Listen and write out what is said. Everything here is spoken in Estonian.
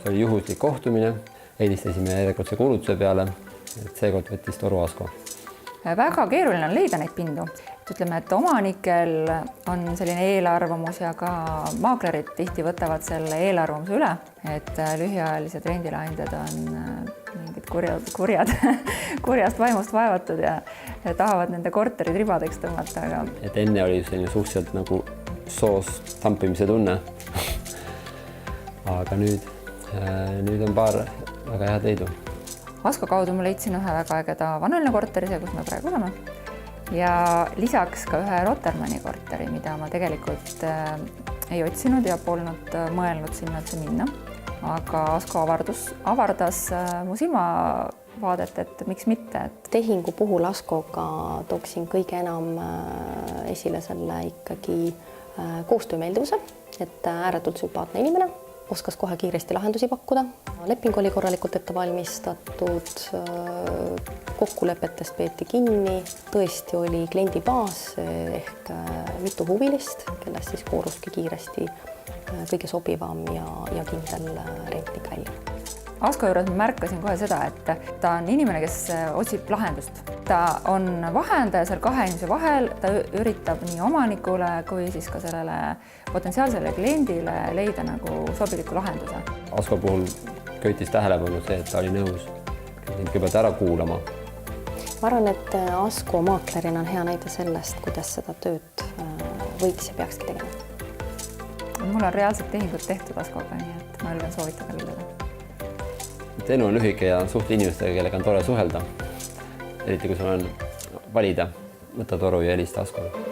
oli juhuslik kohtumine, helistasime järjekordse kuulutuse peale, et seekord võttis toru Asko. Väga keeruline on leida neid pindu. Ütleme, et omanikel on selline eelarvamus ja ka maaklerid tihti võtavad selle eelarvamuse üle, et lühiajalised rendileandjad on mingid kurjad kurjast vaimust vaevatud ja tahavad nende korterid ribadeks tõmmata. Aga... Et enne oli selline suhteliselt nagu soost tampimise tunne. Aga nüüd on paar väga head leidu. Asko kaudu ma leidsin ühe väga ägeda vanaline korteri, see, kus me praegu oleme. Ja lisaks ka ühe Rotermanni korteri, mida ma tegelikult ei otsinud ja polnud mõelnud sinna üldse minna. Aga Asko avardas mu silmavaadet, et miks mitte. Tehingu puhul Askoga tooksin kõige enam esile selle ikkagi koostöömeeldivuse, et ääretult sümpaatne inimene, oskas kohe kiiresti lahendusi pakkuda. Leping oli korralikult ette valmistatud, kokkulepetest peeti kinni, tõesti oli kliendi baas ehk mitu huvilist, kellest siis kooruski kiiresti kõige sobivam ja kindel rentnik välja. Asko juures ma märkasin kohe seda, et ta on inimene, kes otsib lahendust. Ta on vahendaja seal kahe inimese vahel, ta üritab nii omanikule kui siis ka sellele potentsiaalsele kliendile leida nagu sobiliku lahenduse. Asko puhul köitis tähelepanu see, et ta oli nõus kõigepealt ära kuulama. Ma arvan, et Asko maaklerina on hea näide sellest, kuidas seda tööd võiks ja peakski tegema. Mul on reaalselt tehingud tehtud Askoga, nii et ma julgen soovitada küll. Elu on lühike ja suhtle inimestega, kellega on tore suhelda. Eriti kui sul on valida, võta toru ja helista Askoga.